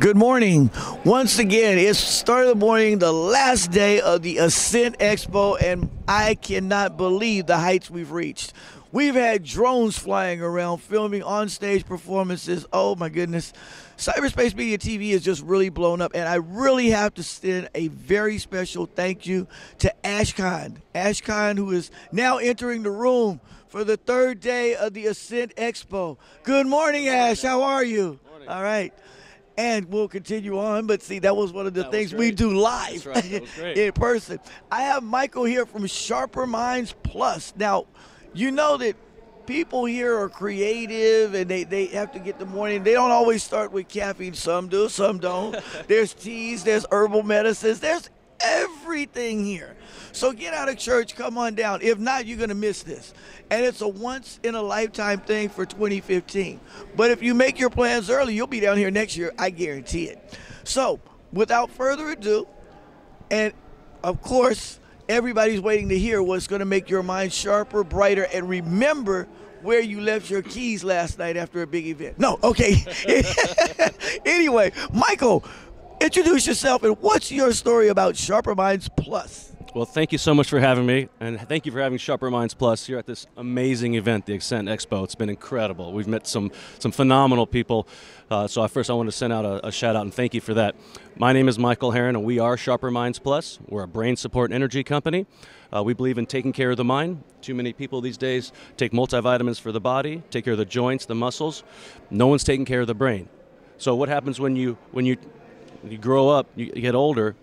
Good morning. Once again, it's the start of the morning, the last day of the Ascent Expo, and I cannot believe the heights we've reached. We've had drones flying around, filming on-stage performances. Oh, my goodness. Cyberspace Media TV is just really blown up, and I really have to send a very special thank you to Ash Khan. Ash Khan, who is now entering the room for the third day of the Ascent Expo. Good morning, Ash. How are you? Morning. All right. And we'll continue on, but see, that was one of the things we do live. That's right. That was great. In person. I have Michael here from Sharper Minds Plus. Now, you know that people here are creative and they have to get the morning. They don't always start with caffeine. Some do, some don't. There's teas, there's herbal medicines, there's everything here. So get out of church, come on down. If not, you're going to miss this. And it's a once-in-a-lifetime thing for 2015. But if you make your plans early, you'll be down here next year. I guarantee it. So without further ado, and of course, everybody's waiting to hear what's going to make your mind sharper, brighter, and remember where you left your keys last night after a big event. No, okay. Anyway, Michael, introduce yourself and what's your story about Sharper Minds Plus? Well, thank you so much for having me, and thank you for having Sharper Minds Plus here at this amazing event, the Ascent Expo. It's been incredible. We've met some phenomenal people. So first I want to send out a shout out and thank you for that. My name is Michael Heron, and we are Sharper Minds Plus. We're a brain support energy company. We believe in taking care of the mind. Too many people these days take multivitamins for the body, take care of the joints, the muscles. No one's taking care of the brain. So what happens when you grow up, you get older,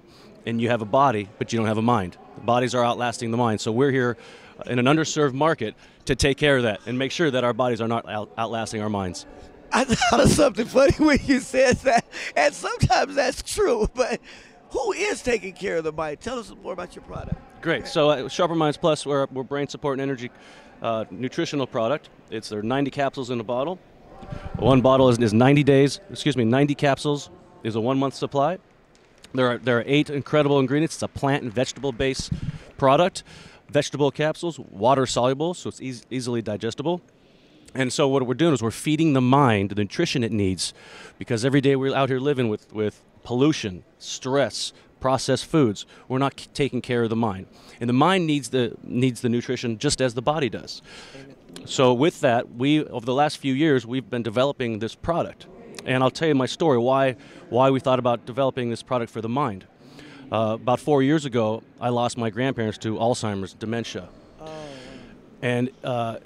and you have a body, but you don't have a mind? The bodies are outlasting the mind. So we're here in an underserved market to take care of that and make sure that our bodies are not outlasting our minds. I thought of something funny when you said that, and sometimes that's true, but who is taking care of the mind? Tell us more about your product. Great. So Sharper Minds Plus, we're brain support and energy nutritional product. There are 90 capsules in a bottle. One bottle is 90 capsules is a 1 month supply. There are 8 incredible ingredients. It's a plant and vegetable-based product. Vegetable capsules, water-soluble, so it's easily digestible. And so what we're doing is we're feeding the mind the nutrition it needs, because every day we're out here living with pollution, stress, processed foods. We're not taking care of the mind. And the mind needs the nutrition just as the body does. So with that, over the last few years, we've been developing this product. And I'll tell you my story, why we thought about developing this product for the mind. About 4 years ago, I lost my grandparents to Alzheimer's, dementia. Oh. And I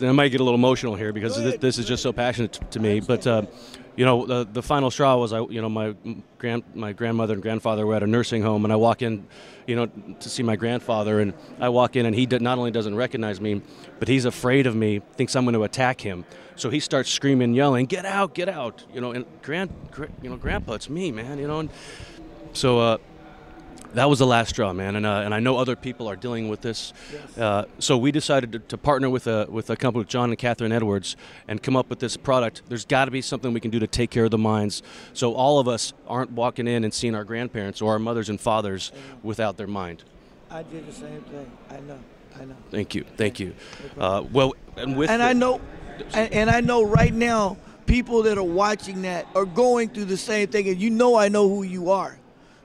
might get a little emotional here because this is just so passionate to me. But the final straw was my grandmother and grandfather were at a nursing home, and I walk in, to see my grandfather, and I walk in, and he not only doesn't recognize me, but he's afraid of me, thinks I'm going to attack him. So he starts screaming, yelling, "Get out, get out!" And Grandpa, it's me, man. And so that was the last straw, man. And I know other people are dealing with this. Yes. So we decided to partner with a company, with John and Catherine Edwards, and come up with this product. There's got to be something we can do to take care of the minds, so all of us aren't walking in and seeing our grandparents or our mothers and fathers without their mind. I did the same thing. I know. Thank you. I know right now people that are watching that are going through the same thing, and I know who you are.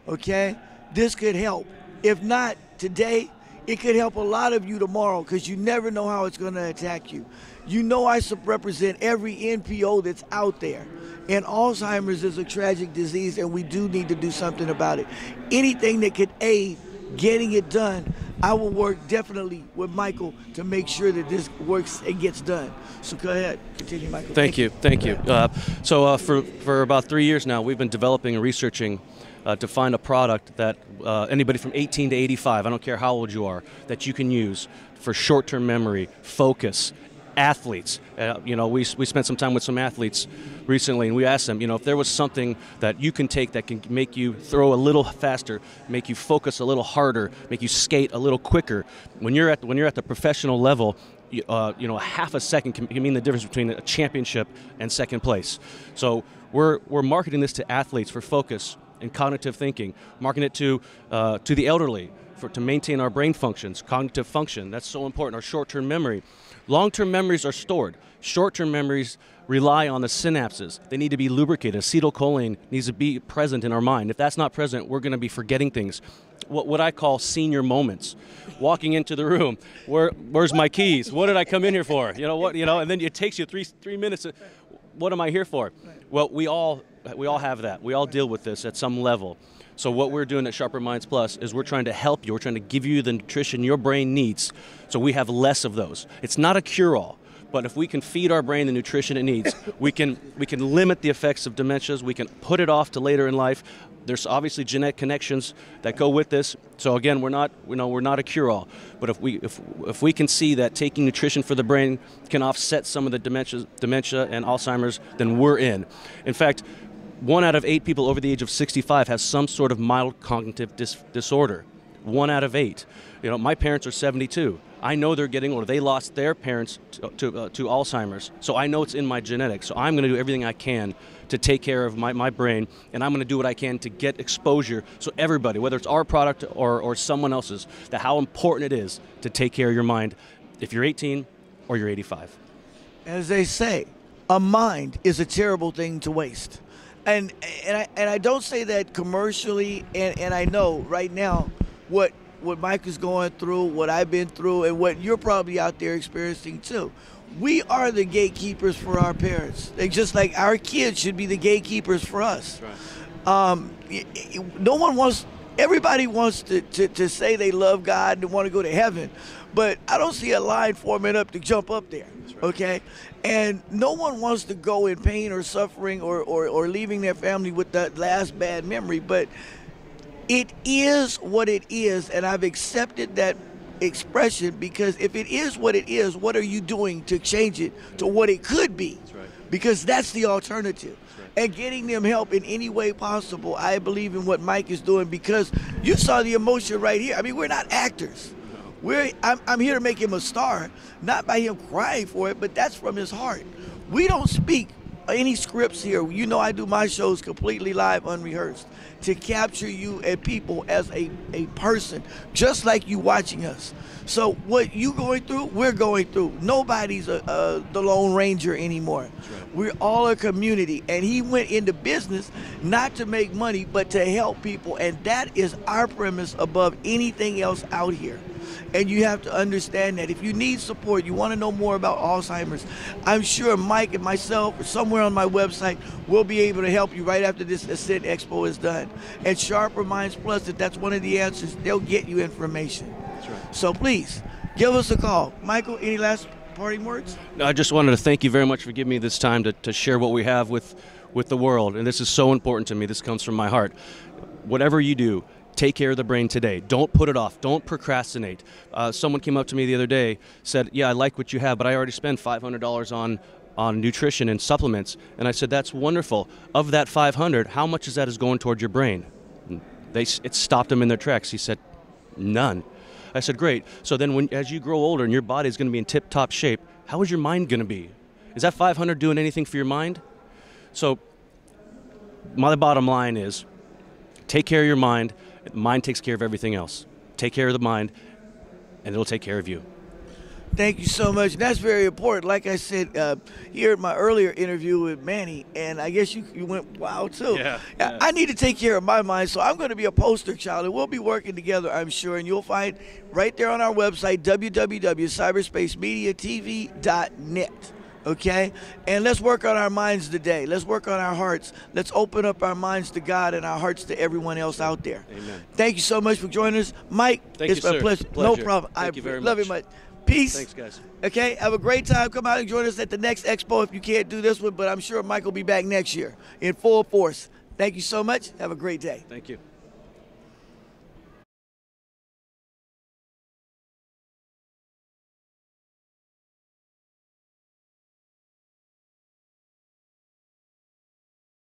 Okay. This could help. If not today, it could help a lot of you tomorrow, because you never know how it's going to attack you. I represent every NPO that's out there. And Alzheimer's is a tragic disease, and we do need to do something about it. Anything that could aid getting it done, I will work definitely with Michael to make sure that this works and gets done. So go ahead. Continue, Michael. Thank you. So for about 3 years now, we've been developing and researching to find a product that anybody from 18 to 85, I don't care how old you are, that you can use for short-term memory, focus, athletes. We spent some time with some athletes recently, and we asked them, if there was something that you can take that can make you throw a little faster, make you focus a little harder, make you skate a little quicker. When you're at the professional level, half a second can mean the difference between a championship and second place. So we're marketing this to athletes for focus and cognitive thinking, marketing it to the elderly, to maintain our brain functions, cognitive function. That's so important. Our short-term memory. Long-term memories are stored. Short-term memories rely on the synapses. They need to be lubricated. Acetylcholine needs to be present in our mind. If that's not present, we're going to be forgetting things. What I call senior moments. Walking into the room, where's my keys? What did I come in here for? And then it takes you three minutes. What am I here for? Well, we all have that. We all deal with this at some level. So what we're doing at Sharper Minds Plus is we're trying to help you. We're trying to give you the nutrition your brain needs so we have less of those. It's not a cure-all, but if we can feed our brain the nutrition it needs, we can limit the effects of dementias. We can put it off to later in life. There's obviously genetic connections that go with this. So again, we're not a cure-all, but if we can see that taking nutrition for the brain can offset some of the dementia and Alzheimer's, then we're in. In fact, 1 out of 8 people over the age of 65 has some sort of mild cognitive disorder. 1 out of 8. My parents are 72. I know they're getting older. They lost their parents to Alzheimer's, so I know it's in my genetics. So I'm going to do everything I can to take care of my brain, and I'm going to do what I can to get exposure so everybody, whether it's our product or someone else's, that how important it is to take care of your mind if you're 18 or you're 85. As they say, a mind is a terrible thing to waste. And I don't say that commercially, and I know right now what Mike is going through, what I've been through, and what you're probably out there experiencing too. We are the gatekeepers for our parents. They just like our kids should be the gatekeepers for us. Right. Everybody wants to say they love God and want to go to heaven, but I don't see a line forming up to jump up there. Right. Okay? And no one wants to go in pain or suffering or leaving their family with that last bad memory, but it is what it is, and I've accepted that expression because if it is what it is, what are you doing to change it to what it could be? That's right. Because that's the alternative. Right. And getting them help in any way possible. I believe in what Mike is doing because you saw the emotion right here. I mean, we're not actors. I'm here to make him a star, not by him crying for it, but that's from his heart. We don't speak any scripts here. I do my shows completely live, unrehearsed, to capture you and people as a person, just like you watching us. So what you going through, we're going through. Nobody's the Lone Ranger anymore. Right. We're all a community, and he went into business not to make money, but to help people, and that is our premise above anything else out here. And you have to understand that if you need support, you want to know more about Alzheimer's, I'm sure Mike and myself or somewhere on my website will be able to help you right after this Ascent Expo is done. And Sharper Minds Plus, if that's one of the answers, they'll get you information. That's right. So please, give us a call. Michael, any last parting words? No, I just wanted to thank you very much for giving me this time to share what we have with the world. And this is so important to me. This comes from my heart. Whatever you do, take care of the brain today. Don't put it off. Don't procrastinate. Someone came up to me the other day, said, yeah, I like what you have, but I already spent $500 on nutrition and supplements. And I said, that's wonderful. Of that $500, how much of that is going toward your brain? It stopped them in their tracks. He said, none. I said, great. So then as you grow older and your body is going to be in tip-top shape, how is your mind going to be? Is that $500 doing anything for your mind? So my bottom line is, take care of your mind. Mind takes care of everything else. Take care of the mind, and it'll take care of you. Thank you so much. That's very important. Like I said here at my earlier interview with Manny, and I guess you went wow too. Yeah. I need to take care of my mind, so I'm going to be a poster child, and we'll be working together, I'm sure. And you'll find right there on our website, www.cyberspacemediatv.net. Okay? And let's work on our minds today. Let's work on our hearts. Let's open up our minds to God and our hearts to everyone else out there. Amen. Thank you so much for joining us. Mike, it's been a pleasure. No problem. Thank you very love much. you much. Peace. Thanks, guys. Okay? Have a great time. Come out and join us at the next expo if you can't do this one, but I'm sure Mike will be back next year in full force. Thank you so much. Have a great day. Thank you.